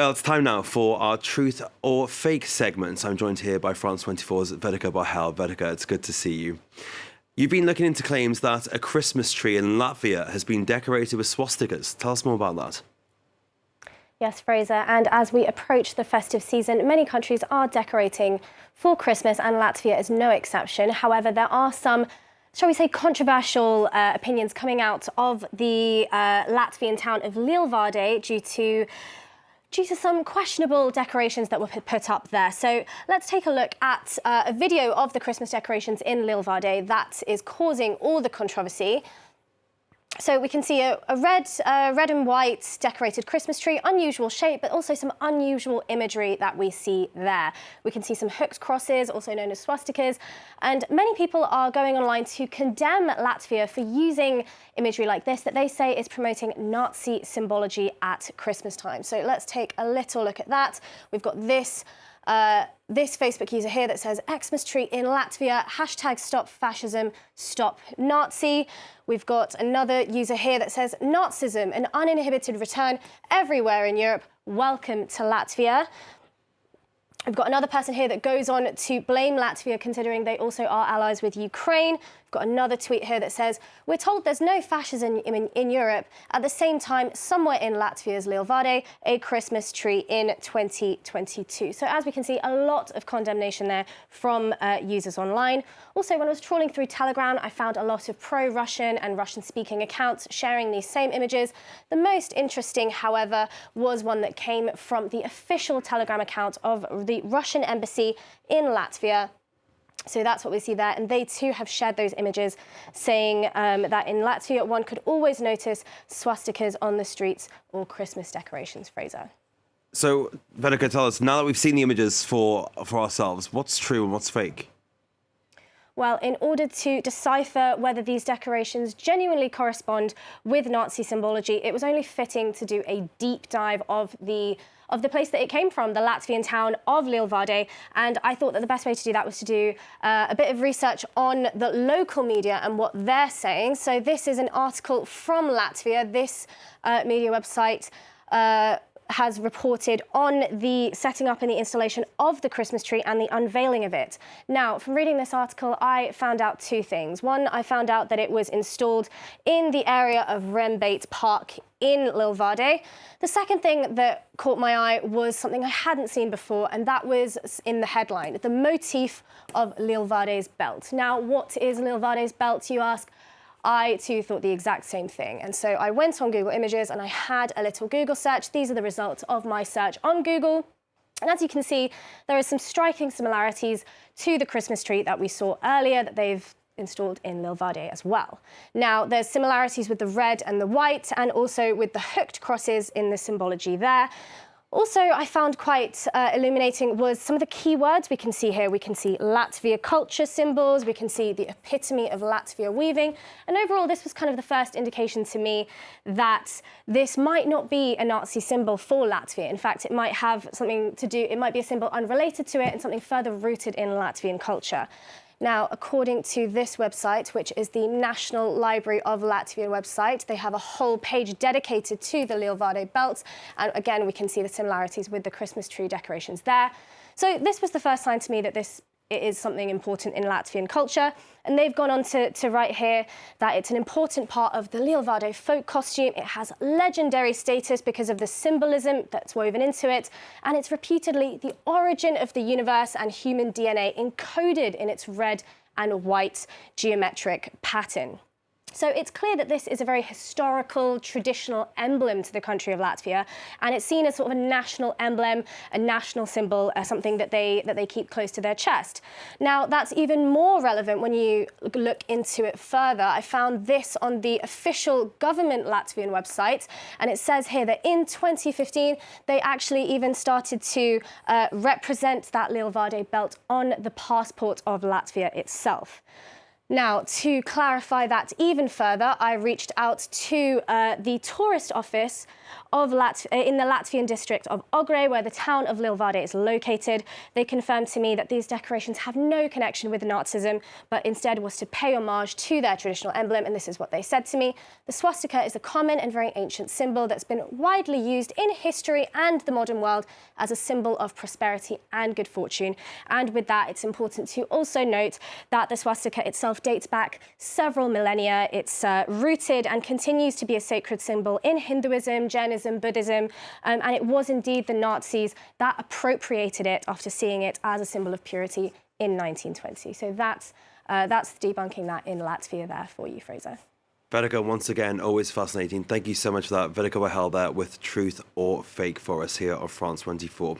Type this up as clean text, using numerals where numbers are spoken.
It's time now for our Truth or Fake segment. I'm joined here by France 24's Vedika Bahel. Vedika, it's good to see you. You've been looking into claims that a Christmas tree in Latvia has been decorated with swastikas. Tell us more about that. Yes, Fraser, and as we approach the festive season, many countries are decorating for Christmas, and Latvia is no exception. However, there are some, shall we say, controversial opinions coming out of the Latvian town of Lielvārde due to some questionable decorations that were put up there. So let's take a look at a video of the Christmas decorations in Lielvārde that is causing all the controversy. So we can see a red and white decorated Christmas tree, unusual shape, but also some unusual imagery that we see there. We can see some hooked crosses, also known as swastikas, and many people are going online to condemn Latvia for using imagery like this that they say is promoting Nazi symbology at Christmas time. So let's take a little look at that. We've got this Facebook user here that says Xmas tree in Latvia, hashtag stop fascism, stop Nazi. We've got another user here that says Nazism, an uninhibited return everywhere in Europe. Welcome to Latvia. We've got another person here that goes on to blame Latvia, considering they also are allies with Ukraine. We've got another tweet here that says, we're told there's no fascism in Europe. At the same time, somewhere in Latvia's Lielvārde, a Christmas tree in 2022. So as we can see, a lot of condemnation there from users online. Also, when I was trawling through Telegram, I found a lot of pro-Russian and Russian-speaking accounts sharing these same images. The most interesting, however, was one that came from the official Telegram account of the Russian embassy in Latvia. So that's what we see there, and they too have shared those images, saying that in Latvia one could always notice swastikas on the streets or Christmas decorations. Fraser. So, Vedika, tell us, now that we've seen the images for ourselves, what's true and what's fake? Well, in order to decipher whether these decorations genuinely correspond with Nazi symbology, it was only fitting to do a deep dive of the place that it came from, the Latvian town of Lielvārde, and I thought that the best way to do that was to do a bit of research on the local media and what they're saying. So this is an article from Latvia. This media website has reported on the setting up and the installation of the Christmas tree and the unveiling of it. Now, from reading this article, I found out two things. One, I found out that it was installed in the area of Rembate Park in Lielvārde. The second thing that caught my eye was something I hadn't seen before, and that was in the headline, the motif of Lielvārde's belt. Now, what is Lielvārde's belt, you ask? I too thought the exact same thing. And so I went on Google Images and I had a little Google search. These are the results of my search on Google. And as you can see, there are some striking similarities to the Christmas tree that we saw earlier that they've installed in Lielvārde as well. Now, there's similarities with the red and the white, and also with the hooked crosses in the symbology there. Also, I found quite illuminating was some of the key words we can see here. We can see Latvia culture symbols, we can see the epitome of Latvia weaving, and overall this was kind of the first indication to me that this might not be a Nazi symbol for Latvia. In fact, it might have something to do, it might be a symbol unrelated to it and something further rooted in Latvian culture. Now, according to this website, which is the National Library of Latvian website, they have a whole page dedicated to the Lielvārde belt. And again, we can see the similarities with the Christmas tree decorations there. So this was the first sign to me that it is something important in Latvian culture. And they've gone on to write here that it's an important part of the Lielvārde folk costume. It has legendary status because of the symbolism that's woven into it. And it's reputedly the origin of the universe and human DNA encoded in its red and white geometric pattern. So it's clear that this is a very historical, traditional emblem to the country of Latvia, and it's seen as sort of a national emblem, a national symbol, something that they keep close to their chest. Now, that's even more relevant when you look into it further. I found this on the official government Latvian website, and it says here that in 2015, they actually even started to represent that Lielvārde belt on the passport of Latvia itself. Now, to clarify that even further, I reached out to the tourist office in the Latvian district of Ogre, where the town of Lielvārde is located. They confirmed to me that these decorations have no connection with Nazism, but instead was to pay homage to their traditional emblem, and this is what they said to me. The swastika is a common and very ancient symbol that's been widely used in history and the modern world as a symbol of prosperity and good fortune. And with that, it's important to also note that the swastika itself dates back several millennia. It's rooted and continues to be a sacred symbol in Hinduism, Jainism, Buddhism, and it was indeed the Nazis that appropriated it after seeing it as a symbol of purity in 1920. So that's debunking that in Latvia there for you, Fraser. Vedika, once again, always fascinating. Thank you so much for that. Vedika Bahel there with Truth or Fake for us here on France 24.